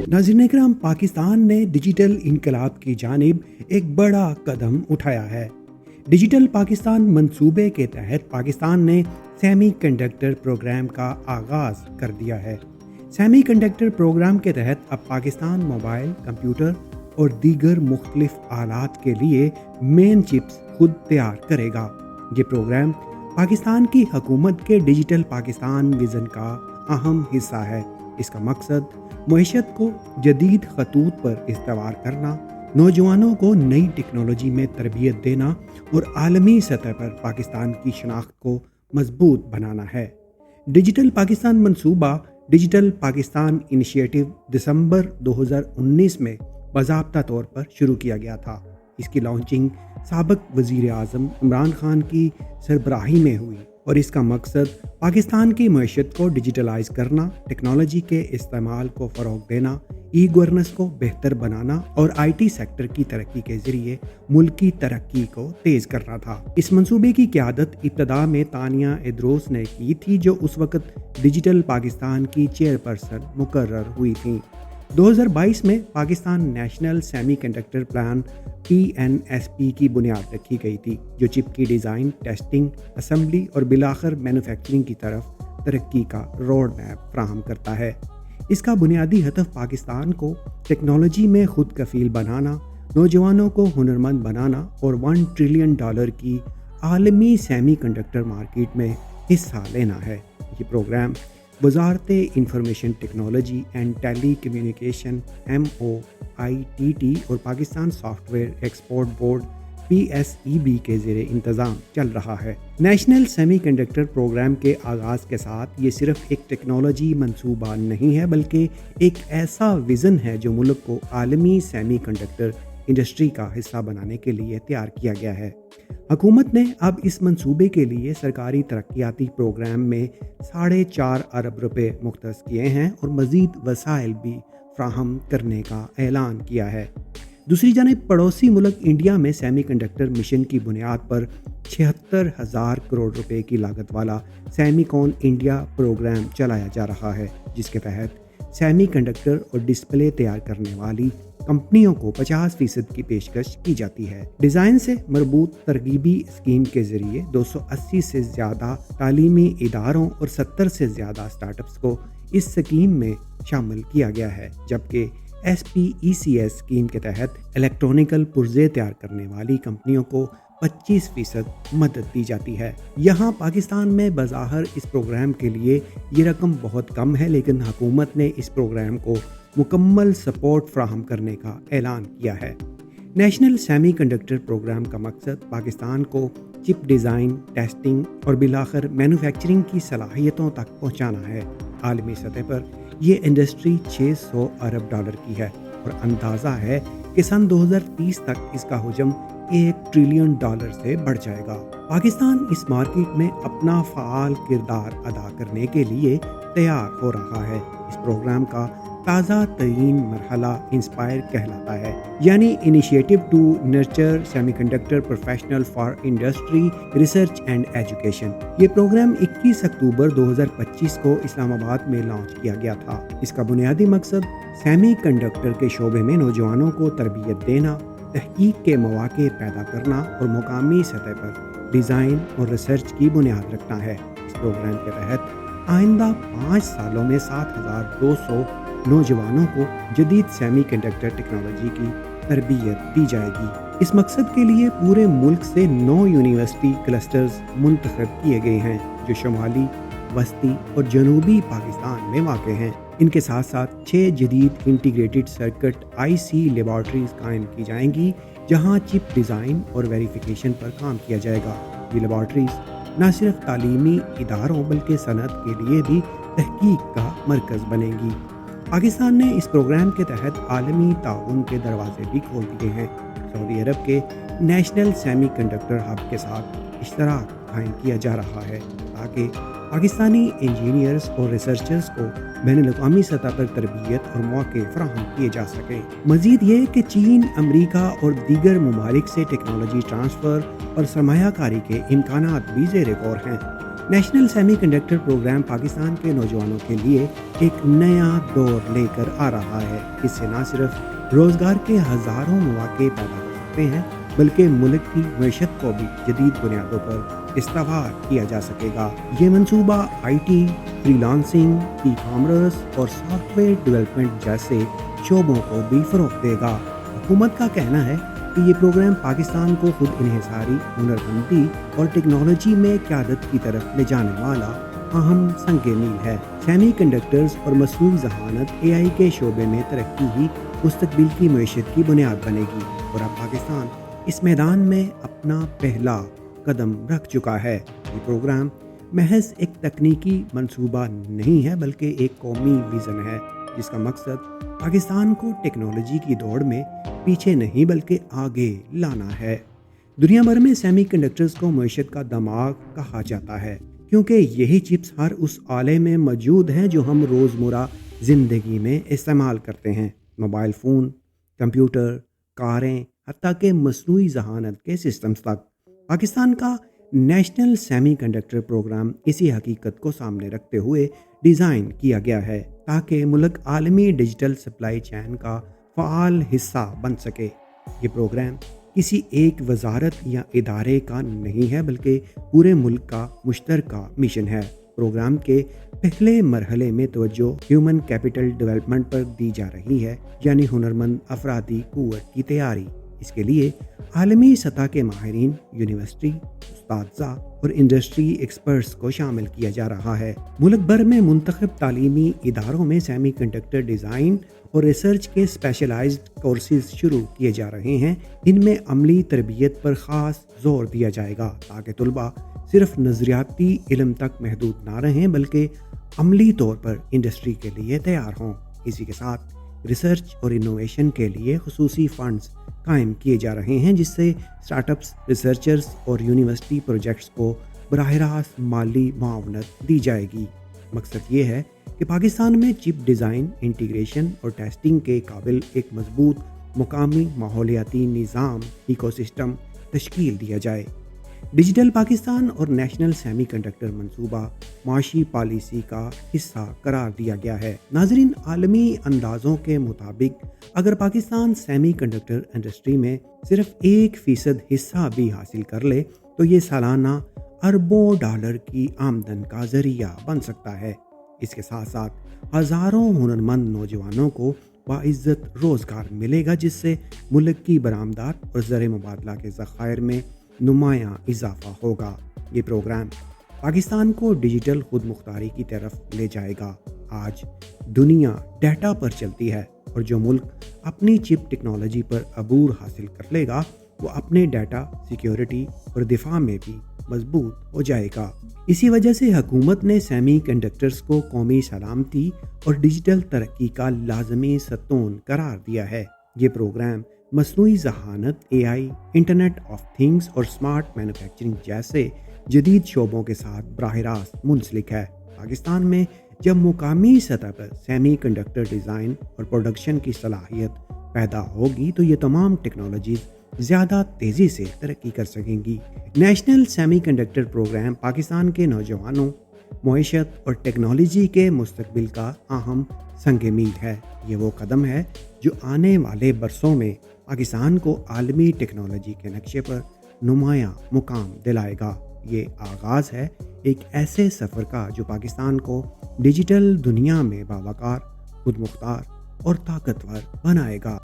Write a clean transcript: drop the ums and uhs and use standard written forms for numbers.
नाज़रीन इकराम, पाकिस्तान ने डिजिटल इनकलाब की जानिब एक बड़ा कदम उठाया है। डिजिटल पाकिस्तान मंसूबे के तहत पाकिस्तान ने सेमी कंडक्टर प्रोग्राम का आगाज़ कर दिया है। सेमी कंडक्टर प्रोग्राम के तहत अब पाकिस्तान मोबाइल, कंप्यूटर और दीगर मुख्तलिफ आलात के लिए मेन चिप्स खुद तैयार करेगा। ये प्रोग्राम पाकिस्तान की हुकूमत के डिजिटल पाकिस्तान विज़न का अहम हिस्सा है। इसका मकसद मईशत को जदीद खतूत पर इस्तेमाल करना, नौजवानों को नई टेक्नोलॉजी में तरबियत देना और आलमी सतह पर पाकिस्तान की शनाख्त को मजबूत बनाना है। डिजिटल पाकिस्तान मंसूबा डिजिटल पाकिस्तान इनिशिएटिव दिसंबर 2019 में बाज़ाब्ता तौर पर शुरू किया गया था। इसकी लॉन्चिंग साबिक वज़ीर आज़म इमरान खान की सरबराही में हुई और इसका मकसद पाकिस्तान की मईशत को डिजिटलाइज करना, टेक्नोलॉजी के इस्तेमाल को फ़रोग़ देना, ई गवर्नेंस को बेहतर बनाना और IT सेक्टर की तरक्की के ज़रिए मुल्क की तरक्की को तेज़ करना था। इस मंसूबे की क़यादत इब्तदा में तानिया इदरोस ने की थी, जो उस वक़्त डिजिटल पाकिस्तान की चेयरपर्सन मुकर्रर हुई थी। 2022 में Pakistan national semi conductor plan PNSP की बुनियाद रखी गई थी, जो चिप की डिज़ाइन, टेस्टिंग, असम्बली और बिलाखिर मैन्युफैक्चरिंग की तरफ तरक्की का रोड मैप फ्राहम करता है। इसका बुनियादी हदफ पाकिस्तान को टेक्नोलॉजी में खुद कफील बनाना, नौजवानों को हुनरमंद बनाना और $1 ट्रिलियन की आलमी सेमी कंडक्टर मार्केट में हिस्सा लेना है। ये प्रोग्राम वज़ारत information technology and telecommunication MOITT और Pakistan software export board PSEB के ज़ेरे इंतज़ाम चल रहा है। नेशनल सेमी कंडक्टर प्रोग्राम के आगाज़ के साथ ये सिर्फ एक टेक्नोलॉजी मंसूबा नहीं है, बल्कि एक ऐसा विज़न है जो मुल्क को आलमी सेमी कंडक्टर इंडस्ट्री का हिस्सा बनाने के लिए तैयार किया गया है। हुकूमत ने अब इस मंसूबे के लिए सरकारी तरक्याती प्रोग्राम में 4.5 अरब रुपए मुख्तस किए हैं और मज़ीद वसाइल भी फ्राहम करने का ऐलान किया है। दूसरी जानिब पड़ोसी मुल्क इंडिया में सेमी कंडक्टर मिशन की बुनियाद पर 76,000 करोड़ रुपए की लागत वाला सेमीकॉन इंडिया प्रोग्राम चलाया जा रहा है, जिसके तहत सेमी कंडक्टर और डिस्प्ले तैयार करने वाली कंपनियों को 50% की पेशकश की जाती है। डिज़ाइन से मरबूत तरगीबी स्कीम के जरिए 280 से ज़्यादा तालीमी इदारों और 70 से ज़्यादा स्टार्टअप्स को इस स्कीम में शामिल किया गया है, जबकि SPECS स्कीम के तहत इलेक्ट्रॉनिकल पुर्जे तैयार करने वाली कंपनियों को 25% मदद दी जाती है। यहाँ पाकिस्तान में बज़ाहिर इस प्रोग्राम के लिए ये रकम बहुत कम है, लेकिन हुकूमत ने इस प्रोग्राम को मुकम्मल सपोर्ट फ्राहम करने का ऐलान किया है। नेशनल सेमी कंडक्टर प्रोग्राम का मकसद पाकिस्तान को चिप डिज़ाइन, टेस्टिंग और बिलाखिर मैन्युफैक्चरिंग की सलाहियतों तक पहुँचाना है। आलमी सतह पर यह इंडस्ट्री $600 अरब की है और अंदाज़ा है कि सन 2030 तक इसका हुजम $1 ट्रिलियन से बढ़ जाएगा। पाकिस्तान इस मार्केट में अपना फ़ाल किरदार अदा करने के लिए तैयार हो रहा है। इस प्रोग्राम का ताज़ा तरीन मरहला इंस्पायर कहलाता है, यानी initiative to nurture semiconductor professional for industry research and education. ये प्रोग्राम 21 अक्टूबर 2025 को इस्लामाबाद में लॉन्च किया गया था। इसका बुनियादी मकसद सेमी कंडक्टर के शोबे में नौजवानों को तरबियत देना, तहकीक के मौके पैदा करना और मुकामी सतह पर डिज़ाइन और रिसर्च की बुनियाद रखना है। इस प्रोग्राम के तहत आइंदा 5 सालों में 7,200 नौजवानों को जदीद सेमी कंडक्टर टेक्नोलॉजी की तरबियत दी जाएगी। इस मकसद के लिए पूरे मुल्क से 9 यूनिवर्सिटी क्लस्टर्स मुंतखब किए गए हैं, जो शुमाली, वस्ती और जनूबी पाकिस्तान में वाक़ हैं। इनके साथ साथ 6 जदीद इंटीग्रेटेड सर्किट IC लेबॉर्ट्रीज कायम की जाएंगी, जहां चिप डिज़ाइन और वेरिफिकेशन पर काम किया जाएगा। ये लेबॉर्ट्रीज न सिर्फ तालीमी इदारों बल्कि सनत के लिए भी तहकीक का मरकज़ बनेंगी। पाकिस्तान ने इस प्रोग्राम के तहत आलमी ताउन के दरवाजे भी खोल दिए हैं। सऊदी अरब के नेशनल सेमी कंडक्टर हब के साथ इश्तराक कायम किया जा रहा है, ताकि पाकिस्तानी इंजीनियर्स और रिसर्चर्स को बैनुल-अक़वामी सतह पर तरबियत और मौके फराहम किए जा सकें। मज़ीद ये कि चीन, अमरीका और दीगर ममालिक से टेक्नोलॉजी ट्रांसफ़र और सरमायाकारी के इम्कानात भी ज़ेर गौर हैं। National semiconductor program Pakistan کے نوجوانوں کے لیے ایک نیا دور لے کر آ رہا ہے۔ اس سے نہ صرف روزگار کے ہزاروں مواقع پیدا ہو سکتے ہیں بلکہ ملک کی معیشت کو بھی جدید بنیادوں پر استوار کیا جا سکے گا۔ یہ منصوبہ I T, free lancing, e commerce اور سافٹ ویئر ڈیولپمنٹ جیسے شعبوں کو بھی فروغ دے گا۔ حکومت کا کہنا ہے کہ یہ پروگرام پاکستان کو خود انحصاری، ہنرمندی اور ٹیکنالوجی میں قیادت کی طرف لے جانے والا اہم سنگ میل ہے۔ سیمی کنڈکٹرز اور مصنوعی ذہانت AI کے شعبے میں ترقی ہی مستقبل کی معیشت کی بنیاد بنے گی، اور اب پاکستان اس میدان میں اپنا پہلا قدم رکھ چکا ہے۔ یہ پروگرام محض ایک تکنیکی منصوبہ نہیں ہے بلکہ ایک قومی ویژن ہے جس کا مقصد پاکستان کو ٹیکنالوجی کی دوڑ میں پیچھے نہیں بلکہ آگے لانا ہے۔ دنیا بھر میں سیمی کنڈکٹرز کو معیشت کا دماغ کہا جاتا ہے کیونکہ یہی چپس ہر اس آلے میں موجود ہیں جو ہم روزمرہ زندگی میں استعمال کرتے ہیں۔ موبائل فون، کمپیوٹر، کاریں، حتیٰ کہ مصنوعی ذہانت کے سسٹمز تک۔ پاکستان کا نیشنل سیمی کنڈکٹر پروگرام اسی حقیقت کو سامنے رکھتے ہوئے ڈیزائن کیا گیا ہے تاکہ ملک عالمی ڈیجیٹل سپلائی چین کا فعال حصہ بن سکے۔ یہ پروگرام کسی ایک وزارت یا ادارے کا نہیں ہے بلکہ پورے ملک کا مشترکہ مشن ہے۔ پروگرام کے پہلے مرحلے میں توجہ ہیومن کیپٹل ڈیولپمنٹ پر دی جا رہی ہے، یعنی ہنرمند افرادی قوت کی تیاری۔ اس کے لیے عالمی سطح کے ماہرین، یونیورسٹی، اساتذہ اور انڈسٹری ایکسپرٹس کو شامل کیا جا رہا ہے۔ ملک بھر میں منتخب تعلیمی اداروں میں سیمی کنڈکٹر ڈیزائن اور ریسرچ کے اسپیشلائزڈ کورسز شروع کیے جا رہے ہیں۔ ان میں عملی تربیت پر خاص زور دیا جائے گا تاکہ طلباء صرف نظریاتی علم تک محدود نہ رہیں بلکہ عملی طور پر انڈسٹری کے لیے تیار ہوں۔ اسی کے ساتھ ریسرچ اور انوویشن کے لیے خصوصی فنڈز قائم کیے جا رہے ہیں جس سے اسٹارٹ اپس، ریسرچرز اور یونیورسٹی پروجیکٹس کو براہ راست مالی معاونت دی جائے گی۔ مقصد یہ ہے کہ پاکستان میں چپ ڈیزائن، انٹیگریشن اور ٹیسٹنگ کے قابل ایک مضبوط مقامی ماحولیاتی نظام ایکو سسٹم تشکیل دیا جائے۔ ڈیجیٹل پاکستان اور نیشنل سیمی کنڈکٹر منصوبہ معاشی پالیسی کا حصہ قرار دیا گیا ہے۔ ناظرین، عالمی اندازوں کے مطابق اگر پاکستان سیمی کنڈکٹر انڈسٹری میں صرف 1% حصہ بھی حاصل کر لے تو یہ سالانہ اربوں ڈالر کی آمدن کا ذریعہ بن سکتا ہے۔ اس کے ساتھ ساتھ ہزاروں ہنرمند نوجوانوں کو باعزت روزگار ملے گا جس سے ملک کی برآمدات اور زر مبادلہ کے ذخائر میں نمایاں اضافہ ہوگا۔ یہ پروگرام پاکستان کو ڈیجیٹل خود مختاری کی طرف لے جائے گا۔ آج دنیا ڈیٹا پر چلتی ہے اور جو ملک اپنی چپ ٹیکنالوجی پر عبور حاصل کر لے گا وہ اپنے ڈیٹا سیکیورٹی اور دفاع میں بھی مضبوط ہو جائے گا۔ اسی وجہ سے حکومت نے سیمی کنڈکٹرز کو قومی سلامتی اور ڈیجیٹل ترقی کا لازمی ستون قرار دیا ہے۔ یہ پروگرام مصنوعی ذہانت، AI، انٹرنیٹ آف تھنگز اور اسمارٹ مینوفیکچرنگ جیسے جدید شعبوں کے ساتھ براہ راست منسلک ہے۔ پاکستان میں جب مقامی سطح پر سیمی کنڈکٹر ڈیزائن اور پروڈکشن کی صلاحیت پیدا ہوگی تو یہ تمام ٹیکنالوجیز زیادہ تیزی سے ترقی کر سکیں گی۔ National semiconductor program Pakistan کے نوجوانوں، معیشت اور ٹیکنالوجی کے مستقبل کا اہم سنگ میل ہے۔ یہ وہ قدم ہے جو آنے والے برسوں میں پاکستان کو عالمی ٹیکنالوجی کے نقشے پر نمایاں مقام دلائے گا۔ یہ آغاز ہے ایک ایسے سفر کا جو پاکستان کو ڈیجیٹل دنیا میں باوقار، خود مختار اور طاقتور بنائے گا۔